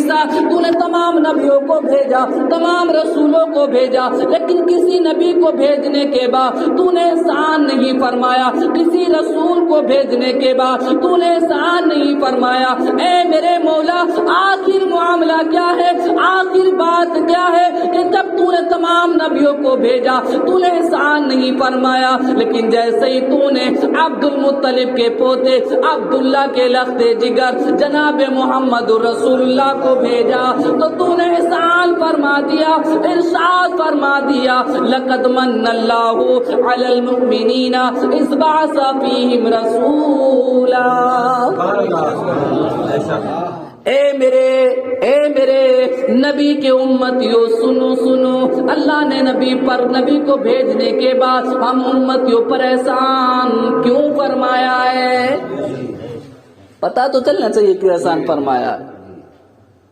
عیسیٰ تو نے تمام نبیوں کو بھیجا، تمام رسولوں کو بھیجا، لیکن کسی نبی کو بھیجنے کے بعد تو نے احسان نہیں فرمایا، کسی رسول کو بھیجنے کے بعد تو نے احسان نہیں فرمایا۔ اے میرے مولا آخر معاملہ کیا ہے، آخر بات کیا ہے کہ جب تو نے تمام نبیوں کو بھیجا تو نے احسان نہیں فرمایا، لیکن جیسے ہی تو نے عبد المطلب کے پوتے عبداللہ کے لخت جگر جناب محمد رسول اللہ کو بھیجا تو نے احسان فرما دیا، ارشاد فرما دیا لقد من اللہ علی المؤمنین اذ بعث فیہم رسولا۔ اے میرے نبی کے امتیوں سنو سنو، اللہ نے نبی کو بھیجنے کے بعد ہم امتیوں پر احسان کیوں فرمایا ہے؟ پتا تو چلنا چاہیے کیوں احسان فرمایا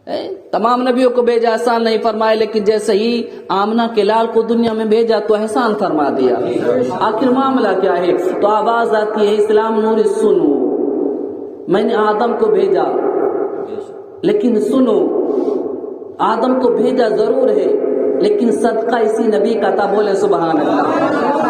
ہے۔ تمام نبیوں کو بھیجا، احسان نہیں فرمایا، لیکن جیسے ہی آمنہ کے لال کو دنیا میں بھیجا تو احسان فرما دیا۔ آخر معاملہ کیا ہے؟ تو آواز آتی ہے اسلام نور سنو، میں نے آدم کو بھیجا، لیکن سنو آدم کو بھیجا ضرور ہے لیکن صدقہ اسی نبی کا تھا، بولے سبحان اللہ۔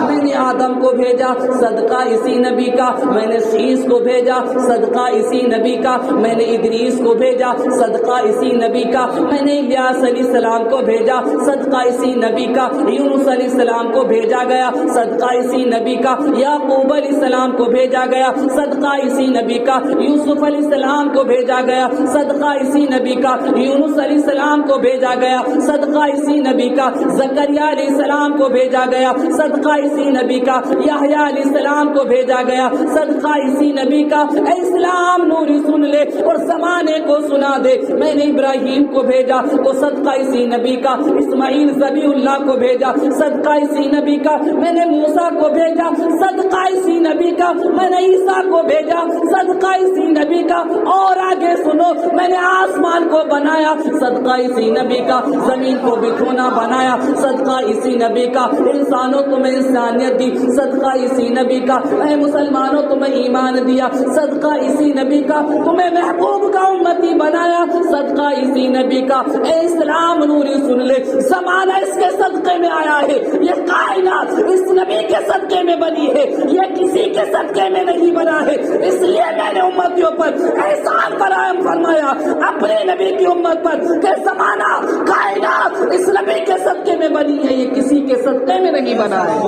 میں نے آدم کو بھیجا، صدقہ اسی نبی کا، میں نے شیس کو بھیجا، صدقہ اسی نبی کا، میں نے ادریس کو بھیجا، صدقہ اسی نبی کا، میں نے الیاس علیہ السلام کو بھیجا، صدقہ اسی نبی کا، یونس علیہ السلام کو بھیجا گیا، صدقہ اسی نبی کا، یعقوب علیہ السلام کو بھیجا گیا، صدقہ اسی نبی کا، یوسف علیہ السلام کو بھیجا گیا، صدقہ اسی نبی کا، یونس علیہ السلام کو بھیجا گیا، صدقہ اسی نبی کا، زکریا علیہ السلام کو بھیجا گیا، صدقہ اسی نبی کا، یحییٰ علیہ السلام کو بھیجا گیا، صدقہ اسی نبی کا۔ اے اسلام نوری سن لے اور زمانے کو سنا دے، میں نے ابراہیم کو بھیجا تو صدقہ اسی نبی کا، اسماعیل ذبیح اللہ کو بھیجا، صدقہ اسی نبی کا، میں نے موسیٰ کو بھیجا، صدقہ اسی نبی کا، میں نے عیسیٰ کو بھیجا، صدقہ اسی نبی کا، اور آگے سنو میں نے آسمان کو بنایا، صدقہ اسی نبی کا، زمین کو بکھونا بنایا، صدقہ اسی نبی کا، انسانوں تمہیں انسانیت دی، صدقہ اسی نبی کا، اے مسلمانوں تمہیں ایمان دیا، صدقہ اسی نبی کا، تمہیں محبوب کا امتی بنایا، صدقہ اسی نبی کا۔ اے اسلام نوری سن لے، زمانہ اس کے صدقے میں آیا ہے، یہ کائنات اس نبی کے صدقے میں بنی ہے، یہ کسی کے صدقے میں نہیں بنا ہے، اس لیے میں نے امتیوں پر احسان فراہم فرمایا اپنے نبی کی امت پر کہ زمانہ کائنات اس نبی کے صدقے میں بنی ہے، یہ کسی کے صدقے میں نہیں بنا ہے۔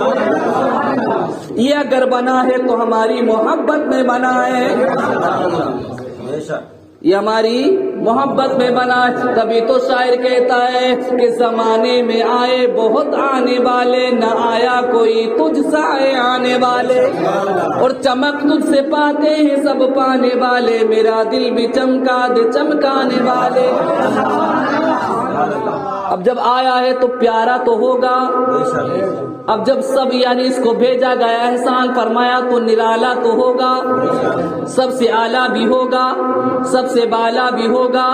یہ اگر بنا ہے تو ہماری محبت میں بنا ہے، یہ ہماری محبت میں بنا ہے۔ تبھی تو شاعر کہتا ہے کہ زمانے میں آئے بہت آنے والے، نہ آیا کوئی تجھ سا آنے والے، اور چمک تجھ سے پاتے ہیں سب پانے والے، میرا دل بھی چمکا دے چمکانے والے۔ اب جب آیا ہے تو پیارا تو ہوگا، اب جب سب یعنی اس کو بھیجا گیا احسان فرمایا تو نرالا تو ہوگا، سب سے اعلیٰ بھی ہوگا، سب سے بالا بھی ہوگا،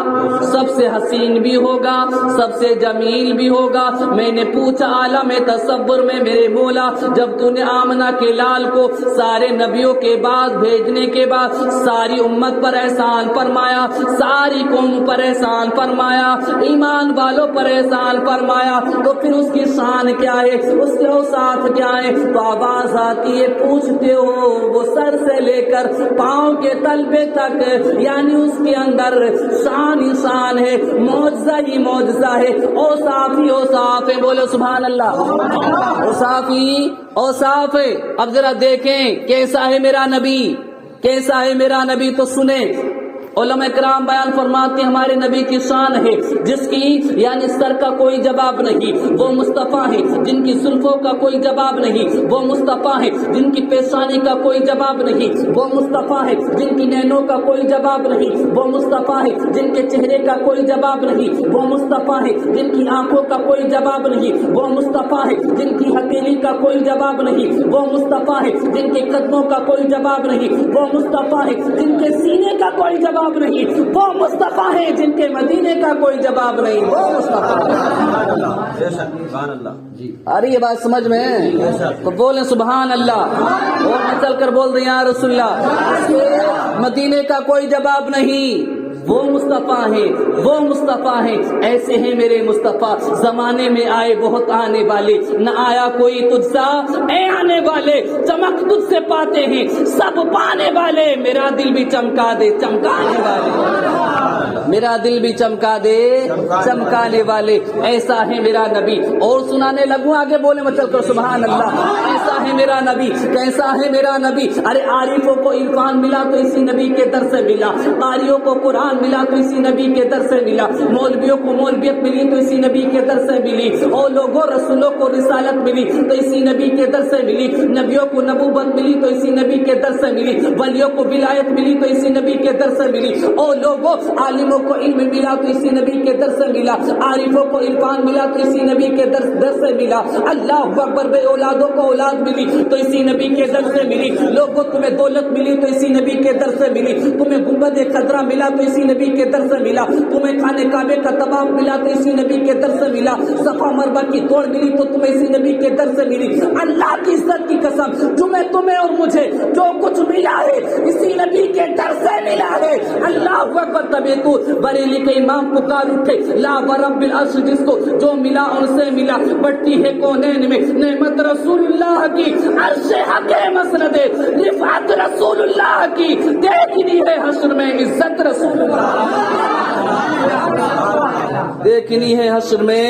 سب سے حسین بھی ہوگا، سب سے جمیل بھی ہوگا۔ میں نے پوچھا عالم تصور میں میرے مولا، جب تو نے آمنہ کے لال کو سارے نبیوں کے بعد بھیجنے کے بعد ساری امت پر احسان فرمایا، ساری قوم پر احسان فرمایا، ایمان والوں پر احسان فرمایا، تو پھر اس کی شان کیا ہے، اس کے اوصاف کیا ہے؟ تو آواز آتی ہے پوچھتے ہو وہ سر سے لے کر پاؤں کے تلبے تک، یعنی اس کے اندر شان ہی شان ہے، معجزہ ہی معجزہ ہے، اوصاف ہی اوصاف ہے، بولو سبحان اللہ، اوصاف ہی اوصاف ہے۔ اب ذرا دیکھیں کیسا ہے میرا نبی، کیسا ہے میرا نبی، تو سنیں علماء کرام بیان فرماتے ہیں ہمارے نبی کی شان ہے جس کی یعنی سر کا کوئی جواب نہیں، وہ مصطفیٰ ہے، جن کی زلفوں کا کوئی جواب نہیں، وہ مصطفیٰ ہے، جن کی پیشانی کا کوئی جواب نہیں، وہ مصطفیٰ ہے، جن کی نینوں کا کوئی جواب نہیں، وہ مصطفیٰ ہے، جن کے چہرے کا کوئی جواب نہیں، وہ مصطفیٰ ہے، جن کی آنکھوں کا کوئی جواب نہیں، وہ مصطفیٰ ہے، جن کی ہتھیلی کا کوئی جواب نہیں، وہ مصطفیٰ ہے، جن کے قدموں کا کوئی جواب نہیں، وہ مصطفیٰ ہے، جن کے سینے کا کوئی جواب نہیں، وہ مصطفیٰ ہے، جن کے مدینے کا کوئی جواب نہیں، وہ مصطفیٰ ہے۔ آ رہی ہے بات سمجھ میں؟ تو بولیں سبحان اللہ، اور میں چل کر بول دیں یا رسول اللہ، مدینے کا کوئی جواب نہیں، وہ مصطفیٰ ہیں، وہ مصطفیٰ ہیں، ایسے ہیں میرے مصطفیٰ، زمانے میں آئے بہت آنے والے، نہ آیا کوئی تجھ سا اے آنے والے، چمک تجھ سے پاتے ہیں سب پانے والے، میرا دل بھی چمکا دے چمکانے والے، میرا دل بھی چمکا دے چمکانے والے، ایسا ہے میرا نبی۔ اور سنانے لگوں، آگے بولے میں چل کر سبحان اللہ۔ ایسا ہے میرا نبی، کیسا ہے میرا نبی؟ ارے عارفوں کو عرفان ملا تو اسی نبی کے در سے ملا، قاریوں کو قرآن ملا تو اسی نبی کے در سے ملا، مولویوں کو مولویت ملی تو اسی نبی کے در سے ملی، اور لوگوں رسولوں کو رسالت ملی تو اسی نبی کے در سے ملی، نبیوں کو نبوت ملی تو اسی نبی کے در سے ملی، ولیوں کو ولایت ملی تو اسی نبی کے در سے ملی، اور لوگوں عالموں کو علم ملا تو اسی نبی کے در سے ملا، عارفوں کو عرفان ملا تو اسی نبی کے در سے ملا، اللہ اکبر، بے اولادوں کو اولاد ملی تو اسی نبی کے در سے ملی، لوگوں تمہیں دولت ملی تو اسی نبی کے در سے ملی، تمہیں گنبد خضرا ملا تو اسی نبی کے در سے ملا، تمہیں خانے کعبے کا طواف ملا تو اسی نبی کے در سے ملا، صفا مروا کی توڑ ملی تو تمہیں اسی نبی کے در سے ملی۔ اللہ کی عزت کی قسم، تمہیں اور مجھے جو کچھ ملا ہے اسی نبی کے در سے ملا ہے۔ اللہ اکبر، تبھی تو بریلی کے امام پکار اٹھے، لا ورب العرش، جس کو جو ملا ان سے ملا، بڑھتی ہے کونین میں نعمت رسول اللہ کی، عرش حق مسند رفعت رسول اللہ کی، دیکھنی ہے حشر میں عزت رسول اللہ، دیکھنی ہے حشر میں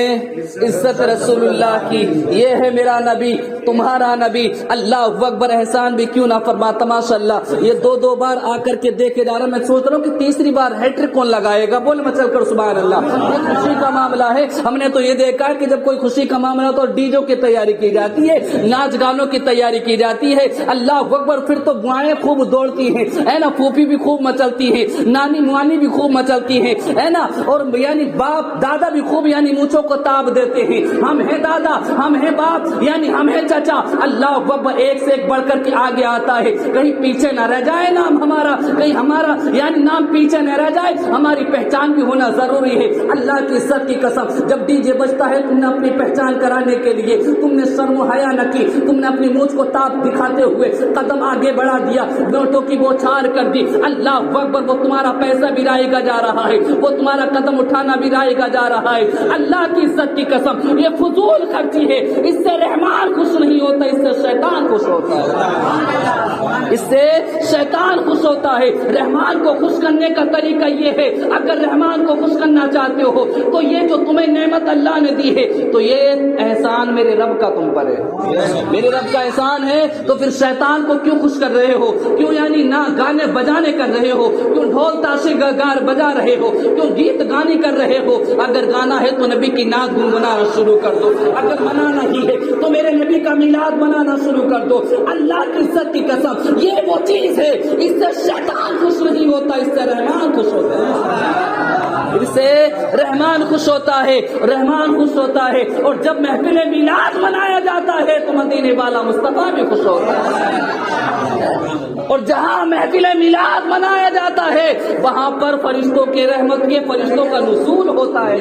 عزت رسول اللہ کی۔ یہ ہے میرا نبی، تمہارا نبی۔ اللہ اکبر، احسان بھی کیوں نہ فرماتا، ماشاء اللہ۔ یہ دو بار آ کر کے دیکھے جا رہا، میں سوچ رہا ہوں کہ تیسری بار ہیٹرک کون لگائے گا، بول میں چل کر سبحان اللہ۔ یہ خوشی کا معاملہ ہے، ہم نے تو یہ دیکھا کہ جب کوئی خوشی کا معاملہ تو ڈی جو کی تیاری کی جاتی ہے، ناچ گانوں کی تیاری کی جاتی ہے۔ اللہ اکبر، پھر تو بوائیں خوب دوڑتی ہیں، ہے نا، پھوپھی بھی خوب مچلتی ہیں، نانی موانی بھی خوب مچلتی ہیں، ہے نا، اور یعنی باپ دادا بھی خوب یعنی مونچھوں کو تاب دیتے ہیں، ہم ہیں دادا، ہم ہیں باپ، یعنی ہم ہیں چچا۔ اللہ اکبر، ایک سے ایک بڑھ کر کے آگے آتا ہے، کہیں پیچھے نہ رہ جائے نام ہمارا، کہیں ہمارا یعنی نام پیچھے نہ رہ جائے، ہماری پہچان بھی ہونا ضروری ہے۔ اللہ کی عزت کی قسم، جب ڈی جے بجتا ہے، تم نے اپنی پہچان کرانے کے لیے تم نے شرم و حیا نہ کی، تم نے اپنی مونچھ کو تاب دکھاتے ہوئے قدم آگے بڑھا دیا، نوٹوں کی بوچھار کر دی۔ اللہ اکبر، وہ تمہارا پیسہ بھی رائے گا جا رہا ہے، وہ تمہارا قدم اٹھانا بھی رائے گا جا رہا ہے۔ اللہ کی عزت کی قسم، یہ فضول خرچی ہے، اس سے رحمان خوش نہیں ہوتا، اس سے شیطان خوش ہوتا ہے، اس سے شیطان خوش ہوتا ہے۔ رحمان کو خوش کرنے کا طریقہ یہ ہے، اگر رحمان کو خوش کرنا چاہتے ہو تو یہ جو تمہیں نعمت اللہ نے دی ہے تو یہ احسان میرے رب کا تم پر ہے، میرے رب کا احسان ہے، تو پھر شیطان کو کیوں خوش کر رہے ہو؟ کیوں یعنی نہ گانے بجانے کر رہے ہو؟ کیوں ڈھول تاشے گار بجا رہے ہو؟ کیوں گیت گانے کر رہے ہو؟ اگر گانا ہے تو نبی کی نعت گنگنانا شروع کر دو، اگر منانا ہی ہے تو میرے نبی کا میلاد منانا شروع کر دو۔ اللہ کی عزت کی قسم، یہ وہ چیز ہے، اس سے شیطان خوش نہیں ہوتا، اس سے رحمان خوش ہوتا ہے، اس سے رحمان خوش ہوتا ہے، رحمان خوش ہوتا ہے۔ اور جب محفل میلاد منایا جاتا ہے تو مدینے والا مصطفیٰ بھی خوش ہوتا ہے، اور جہاں محفل میلاد منایا جاتا ہے وہاں پر فرشتوں کے رحمت کے فرشتوں کا نزول ہوتا ہے،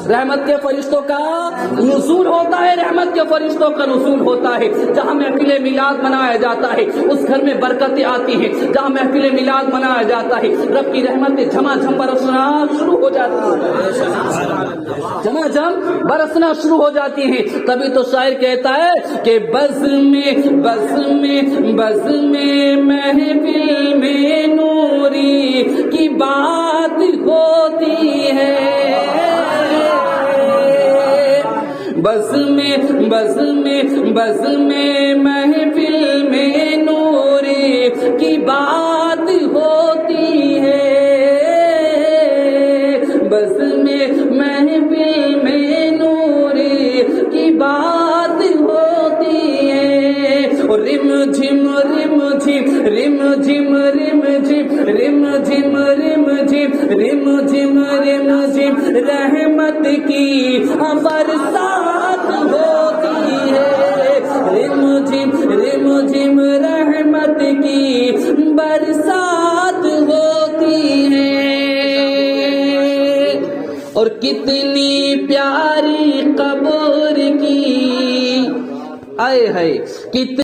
رحمت کے فرشتوں کا نزول ہوتا ہے، رحمت کے فرشتوں کا نزول ہوتا ہے۔ جہاں محفل میلاد منایا جاتا ہے اس گھر میں برکتیں آتی ہیں، جہاں محفل میلاد منایا جاتا ہے رب کی رحمتیں جھما جھم برسنا شروع ہو جاتی ہیں، جھما جھم برسنا شروع ہو جاتی ہیں۔ تبھی تو شاعر کہتا ہے کہ بز میں محفل میں نوری کی بات ہوتی ہے، بز میں محفل میں نوری کی بات ہوتی ہے، بز میں محفل میں نوری کی بات ہوتی ہے، اور رم جھم رم جھم رم جھم رم جھم رم جھم رم جھم رم جھم رم جھم رحمت کی برسات ہوتی ہے، رم جھم رحمت کی برسات ہوتی ہے، اور کتنی پیاری قبر کی آئے ہے، کتنی